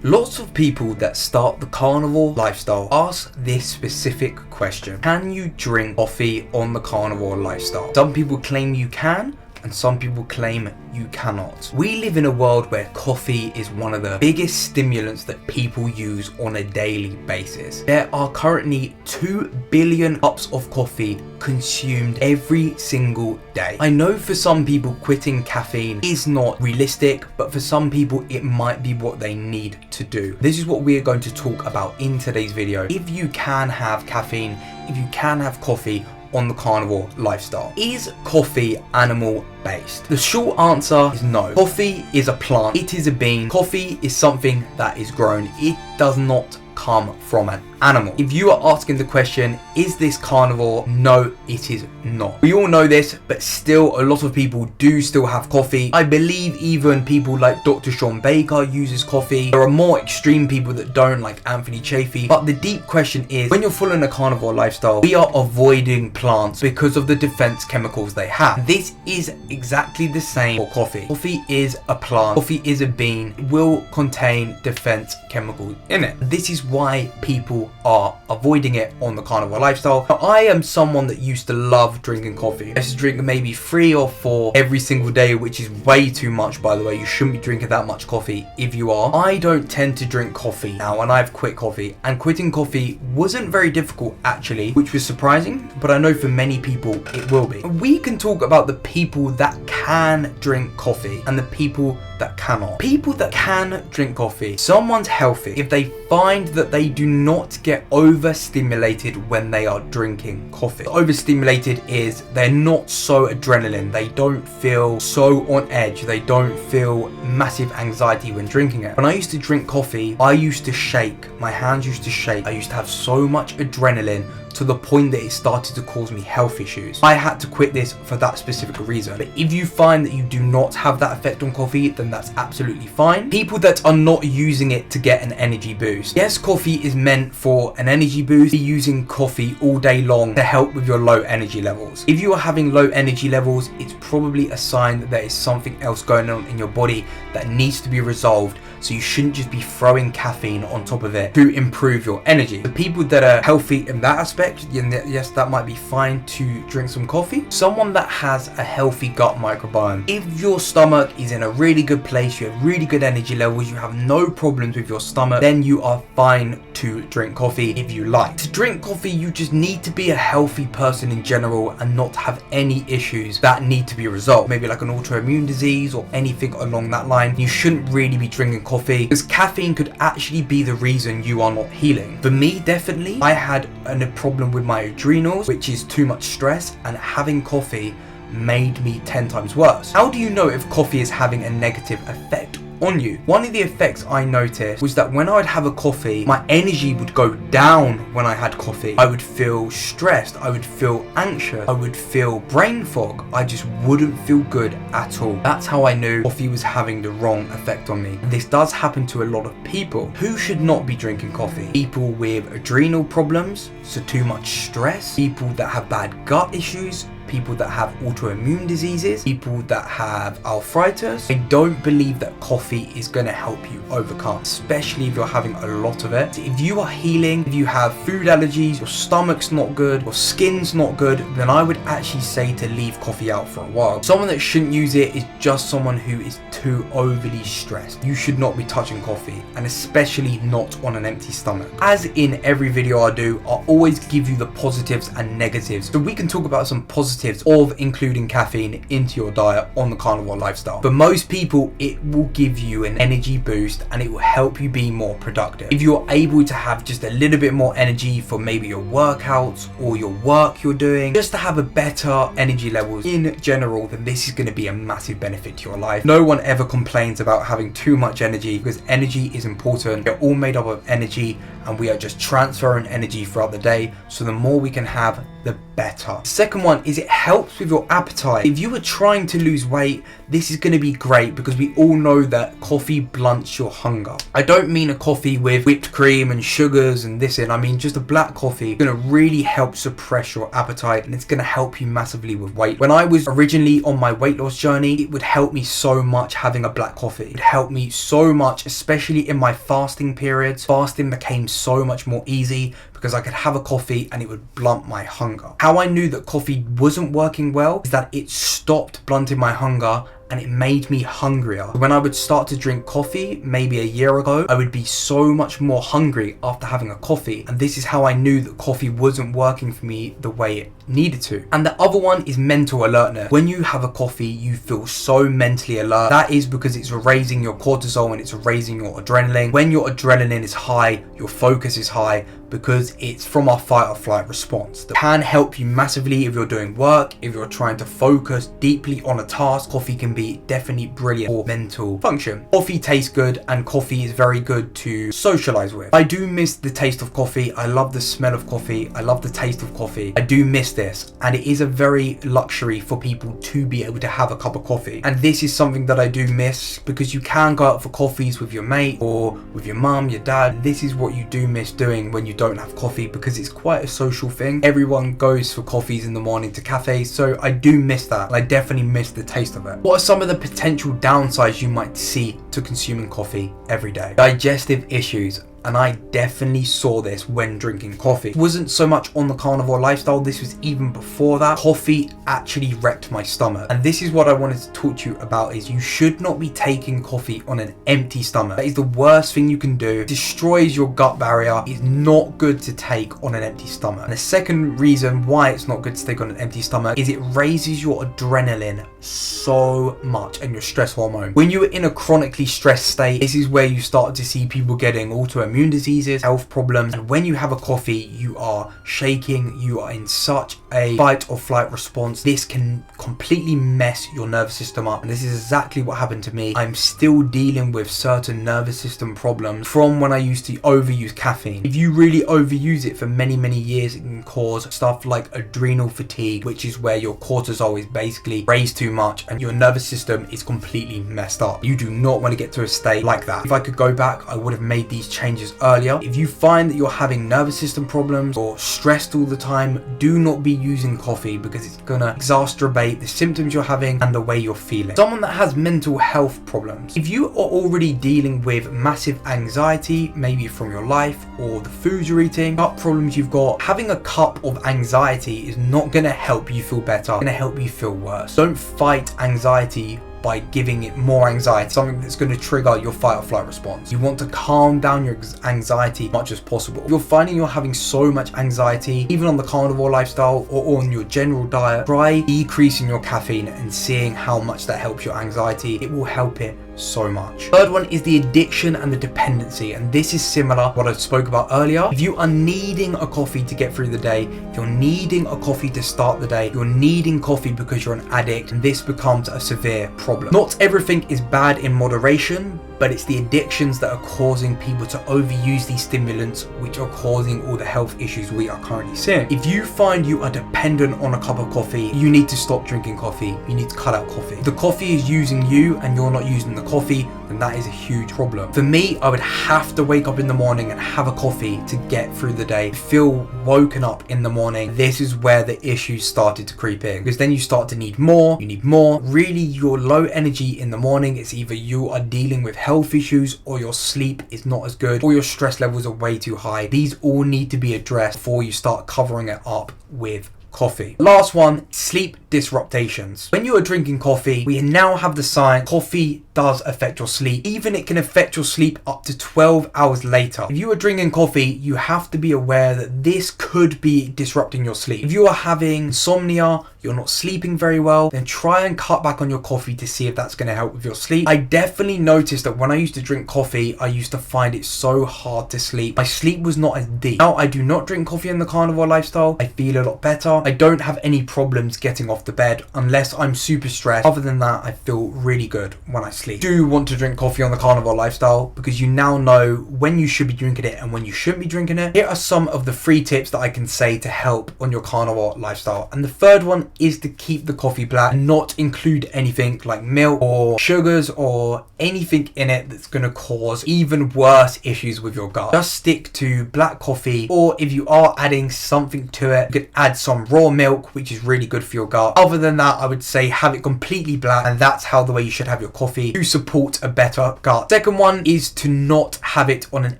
Lots of people that start the carnivore lifestyle ask this specific question: can you drink coffee on the carnivore lifestyle? Some people claim you can, and some people claim you cannot. We live in a world where coffee is one of the biggest stimulants that people use on a daily basis. There are currently 2 billion cups of coffee consumed every single day. I know for some people quitting caffeine is not realistic, but for some people it might be what they need to do. This is what we are going to talk about in today's video. If you can have caffeine, if you can have coffee on the carnivore lifestyle. Is coffee animal based? The short answer is no. Coffee is a plant. It is a bean. Coffee is something that is grown. It does not come from an animal. If you are asking the question, is this carnivore? No, it is not. We all know this, but still a lot of people do still have coffee. I believe even people like Dr. Sean Baker uses coffee. There are more extreme people that don't, like Anthony Chaffee. But the deep question is, when you're following a carnivore lifestyle, we are avoiding plants because of the defense chemicals they have. This is exactly the same for coffee. Coffee is a plant. Coffee is a bean. It will contain defense chemicals in it. This is why people are avoiding it on the carnivore lifestyle. Now, I am someone that used to love drinking coffee. I used to drink maybe 3 or 4 every single day, which is way too much, by the way. You shouldn't be drinking that much coffee if you are. I don't tend to drink coffee now, and I've quit coffee. And quitting coffee wasn't very difficult, actually, which was surprising, but I know for many people it will be. We can talk about the people that can drink coffee and the people that cannot. People that can drink coffee, someone's healthy if they find that they do not get overstimulated when they are drinking coffee. Overstimulated is they're not so adrenaline, they don't feel so on edge, they don't feel massive anxiety when drinking it. When I used to drink coffee, I used to shake, my hands used to shake, I used to have so much adrenaline to the point that it started to cause me health issues. I had to quit this for that specific reason. But if you find that you do not have that effect on coffee, then that's absolutely fine. People that are not using it to get an energy boost. Yes, coffee is meant for an energy boost. You're using coffee all day long to help with your low energy levels. If you are having low energy levels, it's probably a sign that there is something else going on in your body that needs to be resolved. So you shouldn't just be throwing caffeine on top of it to improve your energy. The people that are healthy in that aspect, yes, that might be fine to drink some coffee. Someone that has a healthy gut microbiome, if your stomach is in a really good place, you have really good energy levels, you have no problems with your stomach, then you are fine to drink coffee if you like. To drink coffee, you just need to be a healthy person in general and not have any issues that need to be resolved. Maybe like an autoimmune disease or anything along that line. You shouldn't really be drinking coffee because caffeine could actually be the reason you are not healing. For me, definitely, I had a problem with my adrenals, which is too much stress, and having coffee made me 10 times worse. How do you know if coffee is having a negative effect on you? One of the effects I noticed was that when I would have a coffee, my energy would go down when I had coffee. I would feel stressed, I would feel anxious, I would feel brain fog. I just wouldn't feel good at all. That's how I knew coffee was having the wrong effect on me. And this does happen to a lot of people. Who should not be drinking coffee? People with adrenal problems, so too much stress, people that have bad gut issues, people that have autoimmune diseases, people that have arthritis. I don't believe that coffee is going to help you overcome, especially if you're having a lot of it. If you are healing, if you have food allergies, your stomach's not good, your skin's not good, then I would actually say to leave coffee out for a while. Someone that shouldn't use it is just someone who is too overly stressed. You should not be touching coffee, and especially not on an empty stomach. As in every video I do, I always give you the positives and negatives, so we can talk about some positives of including caffeine into your diet on the carnivore lifestyle. For most people, it will give you an energy boost and it will help you be more productive. If you're able to have just a little bit more energy for maybe your workouts or your work you're doing, just to have a better energy levels in general, then this is going to be a massive benefit to your life. No one ever complains about having too much energy because energy is important. We're all made up of energy and we are just transferring energy throughout the day. So the more we can have, the better. The second one is it helps with your appetite. If you are trying to lose weight, this is going to be great because we all know that coffee blunts your hunger. I don't mean a coffee with whipped cream and sugars and this in. I mean just a black coffee is going to really help suppress your appetite, and it's going to help you massively with weight. When I was originally on my weight loss journey, it would help me so much having a black coffee. It helped me so much, especially in my fasting periods. Fasting became so much more easy because I could have a coffee and it would blunt my hunger. How I knew that coffee wasn't working well is that it stopped blunting my hunger and it made me hungrier. When I would start to drink coffee, maybe a year ago, I would be so much more hungry after having a coffee. And this is how I knew that coffee wasn't working for me the way it needed to. And the other one is mental alertness. When you have a coffee, you feel so mentally alert. That is because it's raising your cortisol and it's raising your adrenaline. When your adrenaline is high, your focus is high, because it's from our fight or flight response. That can help you massively if you're doing work, if you're trying to focus deeply on a task. Coffee can be definitely brilliant for mental function. Coffee tastes good and coffee is very good to socialize with. I do miss the taste of coffee. I love the smell of coffee. I love the taste of coffee. I do miss this, and it is a very luxury for people to be able to have a cup of coffee. And this is something that I do miss because you can go out for coffees with your mate or with your mum, your dad. This is what you do miss doing when you don't have coffee, because it's quite a social thing. Everyone goes for coffees in the morning to cafes, so I do miss that. I definitely miss the taste of it. What are some of the potential downsides you might see to consuming coffee every day? Digestive issues. And I definitely saw this when drinking coffee. It wasn't so much on the carnivore lifestyle, this was even before that. Coffee actually wrecked my stomach. And this is what I wanted to talk to you about, is you should not be taking coffee on an empty stomach. That is the worst thing you can do. It destroys your gut barrier. It's not good to take on an empty stomach. And the second reason why it's not good to take on an empty stomach is it raises your adrenaline so much and your stress hormone. When you are in a chronically stressed state, this is where you start to see people getting autoimmune diseases, health problems, and when you have a coffee, you are shaking, you are in such a fight or flight response. This can completely mess your nervous system up, and this is exactly what happened to me. I'm still dealing with certain nervous system problems from when I used to overuse caffeine. If you really overuse it for many years, it can cause stuff like adrenal fatigue, which is where your cortisol is basically raised too much and your nervous system is completely messed up. You do not want to get to a state like that. If I could go back, I would have made these changes earlier. If you find that you're having nervous system problems or stressed all the time, do not be using coffee, because it's gonna exacerbate the symptoms you're having and the way you're feeling. Someone that has mental health problems. If you are already dealing with massive anxiety, maybe from your life or the foods you're eating, gut problems you've got, having a cup of anxiety is not gonna help you feel better, it's gonna help you feel worse. Don't fight anxiety by giving it more anxiety, something that's going to trigger your fight or flight response. You want to calm down your anxiety as much as possible. If you're finding you're having so much anxiety, even on the carnivore lifestyle or on your general diet, try decreasing your caffeine and seeing how much that helps your anxiety. It will help it so much. Third one is the addiction and the dependency, and this is similar to what I spoke about earlier. If you are needing a coffee to get through the day, if you're needing a coffee to start the day, you're needing coffee because you're an addict, and this becomes a severe problem. Not everything is bad in moderation, but it's the addictions that are causing people to overuse these stimulants, which are causing all the health issues we are currently seeing. If you find you are dependent on a cup of coffee, you need to stop drinking coffee. You need to cut out coffee. If the coffee is using you and you're not using the coffee, then that is a huge problem. For me, I would have to wake up in the morning and have a coffee to get through the day, feel woken up in the morning. This is where the issues started to creep in, because then you start to need more, you need more. Really, you're low energy in the morning. It's either you are dealing with health issues, or your sleep is not as good, or your stress levels are way too high. These all need to be addressed before you start covering it up with coffee. Last one, sleep disruptations. When you are drinking coffee, we now have the science. Coffee does affect your sleep. Even it can affect your sleep up to 12 hours later. If you are drinking coffee, you have to be aware that this could be disrupting your sleep. If you are having insomnia, you're not sleeping very well, then try and cut back on your coffee to see if that's going to help with your sleep. I definitely noticed that when I used to drink coffee, I used to find it so hard to sleep. My sleep was not as deep. Now I do not drink coffee in the carnivore lifestyle. I feel a lot better. I don't have any problems getting off after bed, unless I'm super stressed. Other than that, I feel really good when I sleep. Do want to drink coffee on the carnivore lifestyle because you now know when you should be drinking it and when you shouldn't be drinking it. Here are some of the 3 tips that I can say to help on your carnivore lifestyle. And the third one is to keep the coffee black and not include anything like milk or sugars or anything in it that's going to cause even worse issues with your gut. Just stick to black coffee, or if you are adding something to it, you could add some raw milk, which is really good for your gut. Other than that, I would say have it completely black, and that's how the way you should have your coffee to support a better gut. Second one is to not have it on an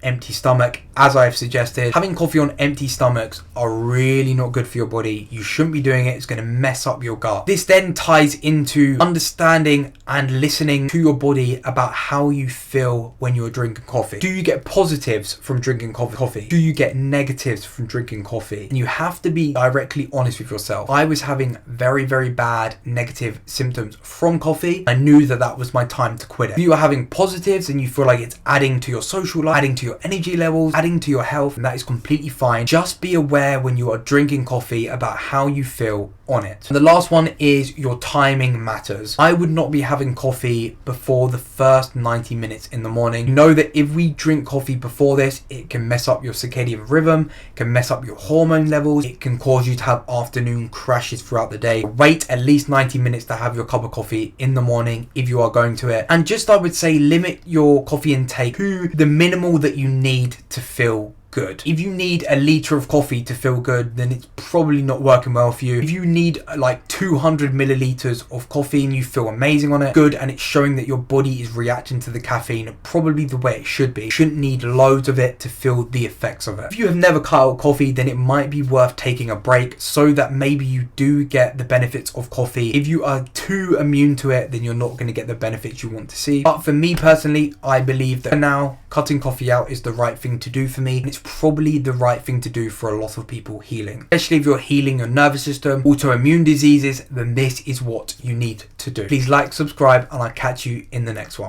empty stomach. As I've suggested, having coffee on empty stomachs are really not good for your body. You shouldn't be doing it. It's going to mess up your gut. This then ties into understanding and listening to your body about how you feel when you're drinking coffee. Do you get positives from drinking coffee? Do you get negatives from drinking coffee? And you have to be directly honest with yourself. I was having very, very bad negative symptoms from coffee. I knew that that was my time to quit it. If you are having positives and you feel like it's adding to your social life, adding to your energy levels, adding to your health, and that is completely fine. Just be aware when you are drinking coffee about how you feel on it. And the last one is your timing matters. I would not be having coffee before the first 90 minutes in the morning. You know that if we drink coffee before this, it can mess up your circadian rhythm, can mess up your hormone levels, it can cause you to have afternoon crashes throughout the day. Wait at least 90 minutes to have your cup of coffee in the morning if you are going to it. And just, I would say, limit your coffee intake to the minimal that you need to feel good. If you need a litre of coffee to feel good, then it's probably not working well for you. If you need like 200 milliliters of coffee and you feel amazing on it, good, and it's showing that your body is reacting to the caffeine probably the way it should be. You shouldn't need loads of it to feel the effects of it. If you have never cut out coffee, then it might be worth taking a break so that maybe you do get the benefits of coffee. If you are too immune to it, then you're not going to get the benefits you want to see. But for me personally, I believe that for now, cutting coffee out is the right thing to do for me. And it's probably the right thing to do for a lot of people healing. Especially if you're healing your nervous system, autoimmune diseases, then this is what you need to do. Please like, subscribe, and I'll catch you in the next one.